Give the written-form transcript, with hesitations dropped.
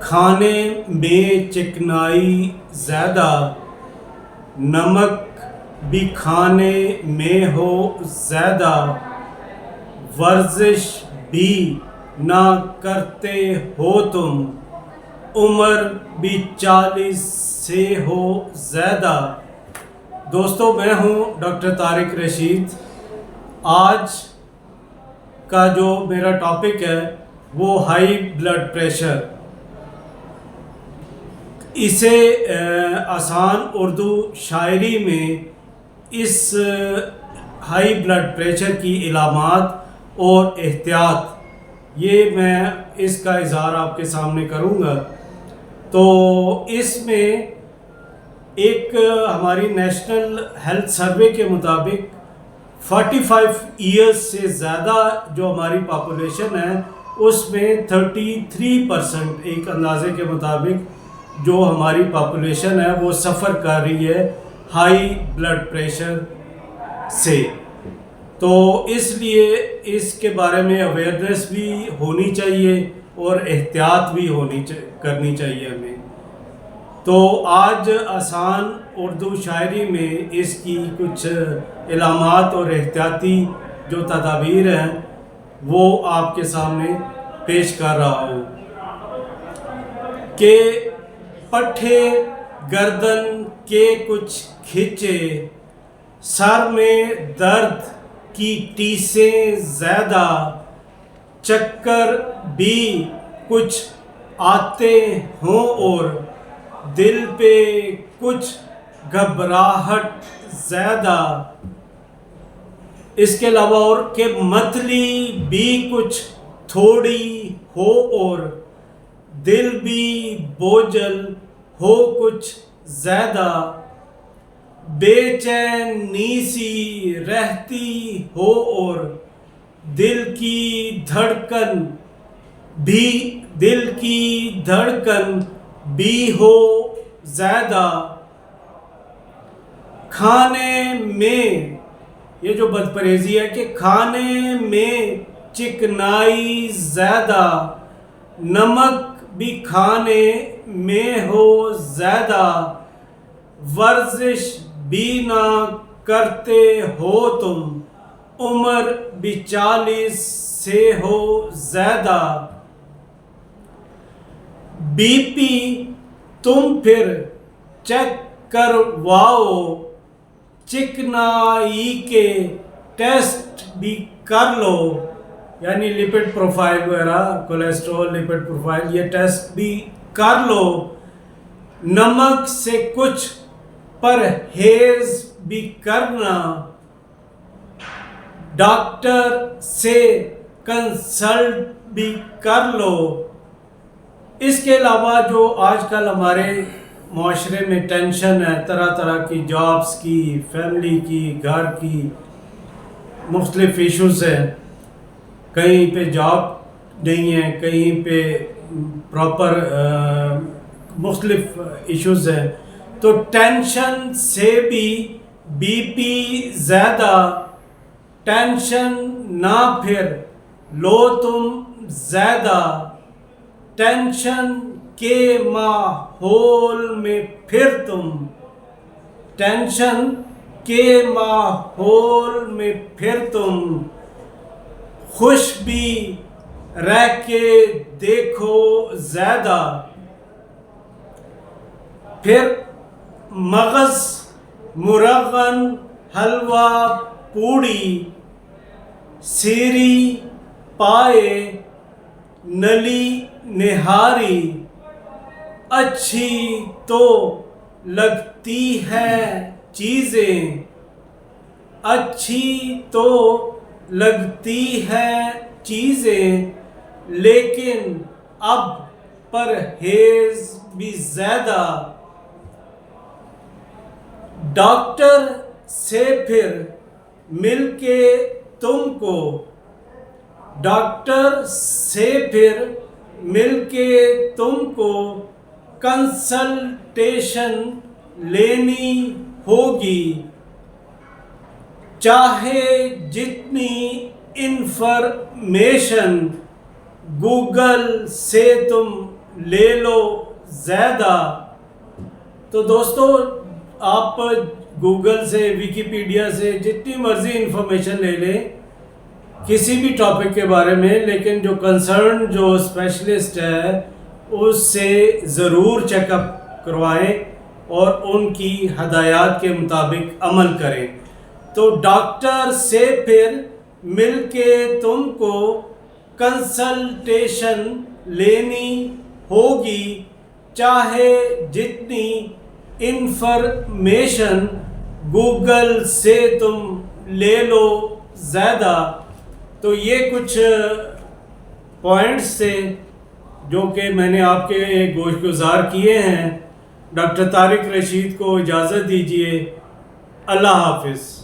खाने में चिकनाई ज़्यादा, नमक भी खाने में हो ज़्यादा, वर्जिश भी ना करते हो तुम, उम्र भी 40 से हो ज़्यादा। दोस्तों, मैं हूं डॉक्टर तारिक रशीद। आज का जो मेरा टॉपिक है वो हाई ब्लड प्रेशर। इसे आसान उर्दू शायरी में इस हाई ब्लड प्रेशर की इलामात और एहतियात, ये मैं इसका इज़हार आपके सामने करूँगा। तो इसमें एक हमारी नेशनल हेल्थ सर्वे के मुताबिक 45 ईयर्स से ज़्यादा जो हमारी पॉपुलेशन है उसमें 33% एक अंदाजे के मुताबिक जो हमारी पॉपुलेशन है वो सफ़र कर रही है हाई ब्लड प्रेशर से। तो इसलिए इसके बारे में अवेयरनेस भी होनी चाहिए और एहतियात भी करनी चाहिए हमें। तो आज आसान उर्दू शायरी में इसकी कुछ इलामात और एहतियाती जो तदाबीर हैं वो आपके सामने पेश कर रहा हूँ कि पट्टे गर्दन के कुछ खींचे, सर में दर्द की टीसें ज़्यादा, चक्कर भी कुछ आते हों और दिल पे कुछ घबराहट ज़्यादा। इसके अलावा और कि मतली भी कुछ थोड़ी हो और दिल भी बोझल हो कुछ ज़्यादा, बेचैनी सी रहती हो और दिल की धड़कन भी हो ज़्यादा। खाने में, ये जो बदपरहेज़ी है कि खाने में चिकनाई ज़्यादा, नमक भी खाने में हो ज़्यादा, वर्जिश भी ना करते हो तुम, उम्र भी 40 से हो ज़्यादा। बीपी तुम फिर चेक करवाओ, चिकनाई के टेस्ट भी कर लो, यानी लिपिड प्रोफाइल वगैरह, कोलेस्ट्रॉल, लिपिड प्रोफाइल, ये टेस्ट भी कर लो। नमक से कुछ परहेज भी करना, डॉक्टर से कंसल्ट भी कर लो। इसके अलावा जो आजकल हमारे माशरे में टेंशन है, तरह तरह की जॉब्स की, फैमिली की, घर की मुख्तलिफ इश्यूज़ हैं, कहीं पे जॉब नहीं है, कहीं पे प्रॉपर मुख्तलिफ इश्यूज़ हैं। तो टेंशन से भी बीपी ज़्यादा, टेंशन ना फिर लो तुम ज़्यादा, टेंशन के माहौल में फिर तुम, टेंशन के माहौल में फिर तुम, खुश भी रह के देखो ज़्यादा। फिर मगज़, मुरगन, हलवा पूड़ी, सीरी पाए, नली निहारी, अच्छी तो लगती है चीज़ें, अच्छी तो लगती है चीज़ें, लेकिन अब परहेज भी ज़्यादा। डॉक्टर से फिर मिलके तुमको, डॉक्टर से फिर मिलके तुमको कंसल्टेशन लेनी होगी, चाहे जितनी इंफॉर्मेशन गूगल से तुम ले लो ज़्यादा। तो दोस्तों, आप गूगल से, विकीपीडिया से जितनी मर्ज़ी इंफॉर्मेशन ले लें किसी भी टॉपिक के बारे में, लेकिन जो कंसर्न जो स्पेशलिस्ट है उससे ज़रूर चेकअप करवाएं और उनकी हदायत के मुताबिक अमल करें। तो डॉक्टर से फिर मिलके तुमको कंसल्टेशन लेनी होगी, चाहे जितनी इंफॉर्मेशन गूगल से तुम ले लो ज़्यादा। तो ये कुछ पॉइंट्स थे जो कि मैंने आपके गोशगुजार किए हैं। डॉक्टर तारिक रशीद को इजाज़त दीजिए। अल्लाह हाफिज़।